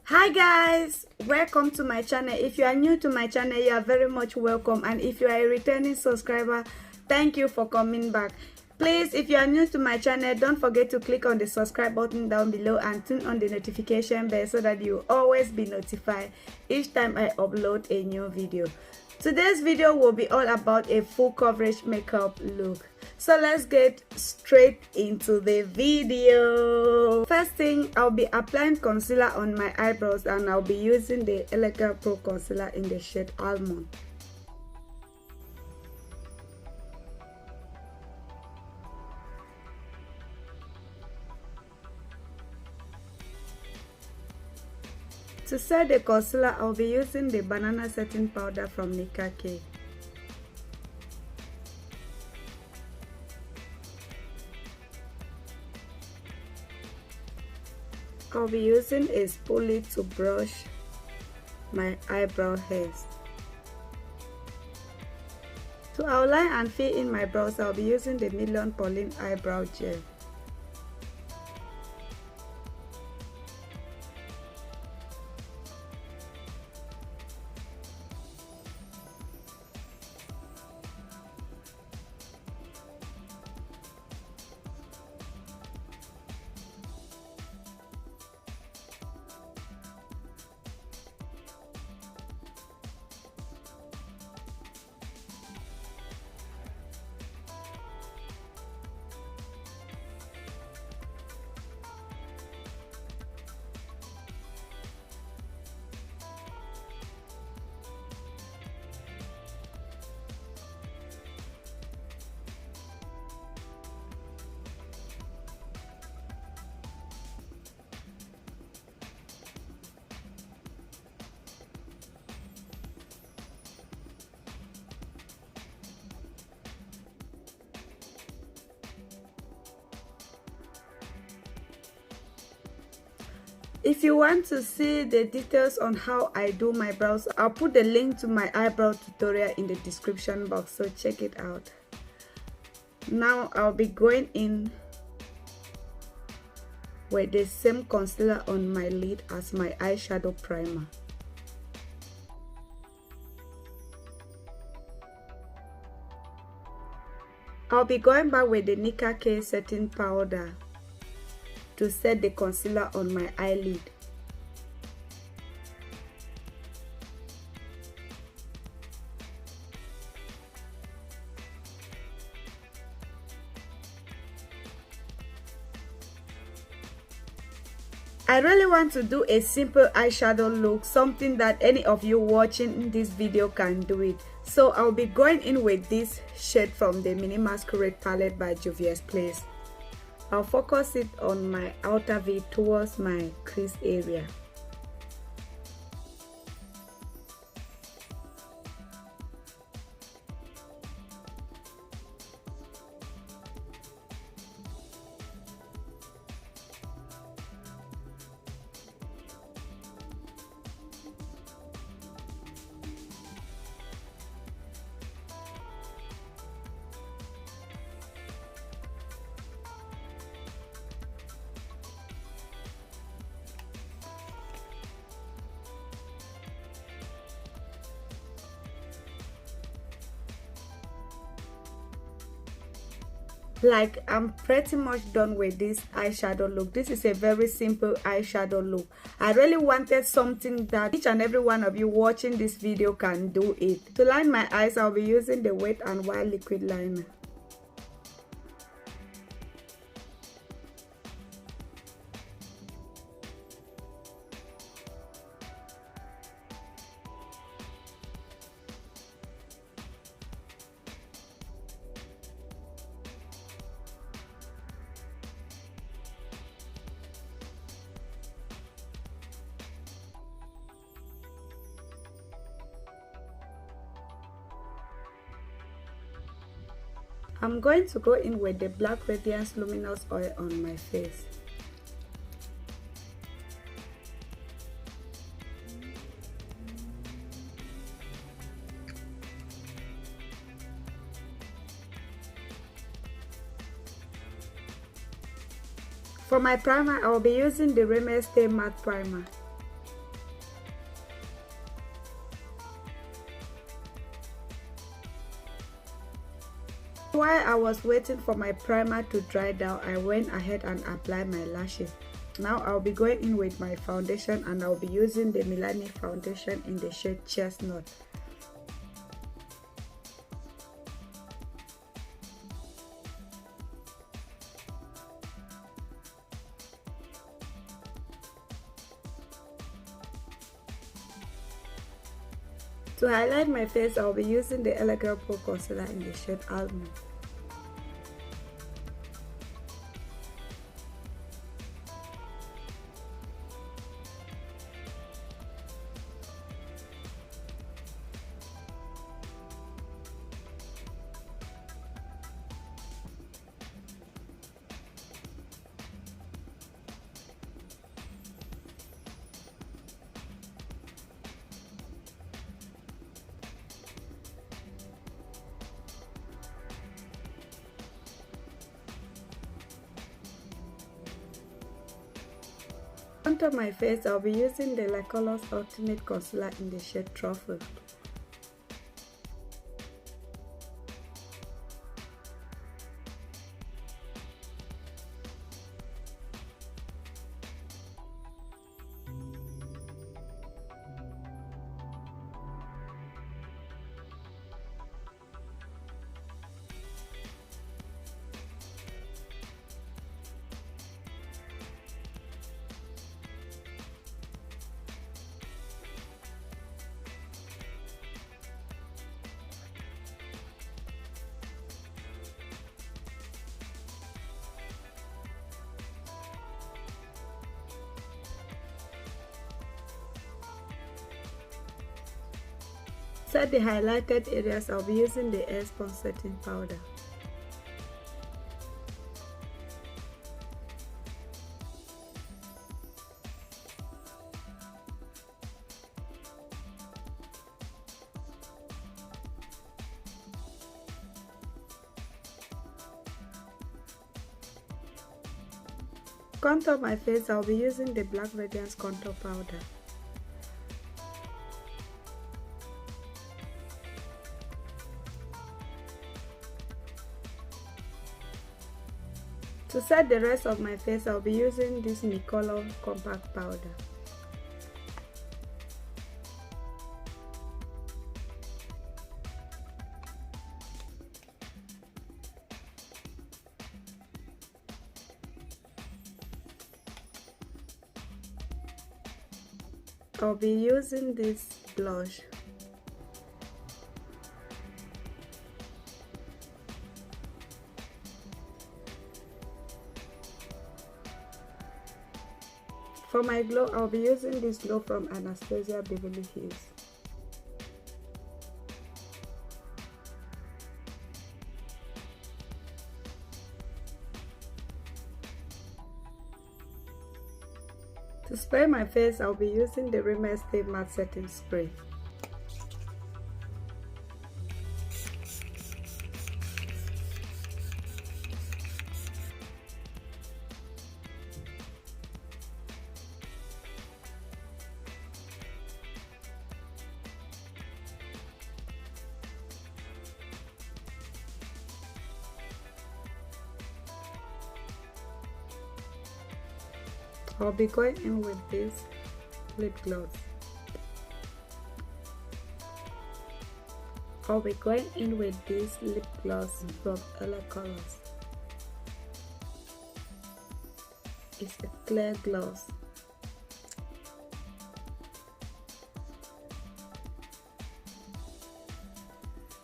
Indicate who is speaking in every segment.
Speaker 1: Hi guys, welcome to my channel. If you are new to my channel, you are very much welcome, and if you are a returning subscriber, thank you for coming back. Please, if you are new to my channel, don't forget to click on the subscribe button down below and turn on the notification bell so that you will always be notified each time I upload a new video. Today's video will be all about a full coverage makeup look. So let's get straight into the video. First thing, I'll be applying concealer on my eyebrows, and I'll be using the Elegant Pro concealer in the shade Almond. To set the concealer, I'll be using the banana setting powder from Nicka. I'll be using a spoolie to brush my eyebrow hairs. To outline and fill in my brows, I'll be using the Pauline eyebrow gel. If you want to see the details on how I do my brows, I'll put the link to my eyebrow tutorial in the description box, so check it out. Now I'll be going in with the same concealer on my lid as my eyeshadow primer. I'll be going back with the Nicka setting powder to set the concealer on my eyelid. I really want to do a simple eyeshadow look, something that any of you watching this video can do it. So I'll be going in with this shade from the Mini Masquerade palette by Juvias Place. I'll focus it on my outer V towards my crease area. Like, I'm pretty much done with this eyeshadow look. This is a very simple eyeshadow look. I really wanted something that each and every one of you watching this video can do it. To line my eyes, I'll be using the Wet n Wild liquid liner. I'm going to go in with the black Radiance luminous oil on my face. For my primer, I will be using the Rimmel Stay Matte Primer. While I was waiting for my primer to dry down, I went ahead and applied my lashes. Now I'll be going in with my foundation, and I'll be using the Milani foundation in the shade Chestnut. To highlight my face, I'll be using the Eyebrow concealer in the shade Almond. Onto my face, I'll be using the La Colors Ultimate Concealer in the shade Truffle. Set the highlighted areas, I'll be using the Airspun setting powder. Contour my face, I'll be using the Black Radiance contour powder. To set the rest of my face, I'll be using this Nicka compact powder. I'll be using this blush. For my glow, I'll be using this glow from Anastasia Beverly Hills. To spray my face, I'll be using the Rimmel Stay Matte Setting Spray. I'll be going in with this lip gloss. I'll be going in with this lip gloss from LA Colors. It's a clear gloss.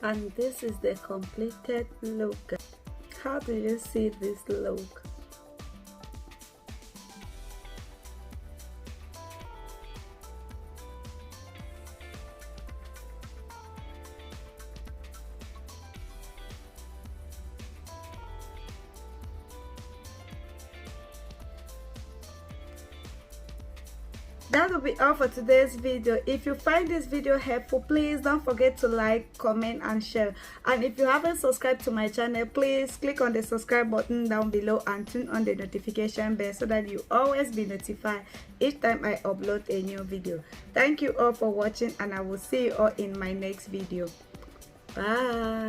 Speaker 1: And this is the completed look. How do you see this look? That will be all for today's video. If you find this video helpful, please don't forget to like, comment and share. And if you haven't subscribed to my channel, please click on the subscribe button down below and turn on the notification bell so that you always be notified each time I upload a new video. Thank you all for watching, and I will see you all in my next video. Bye.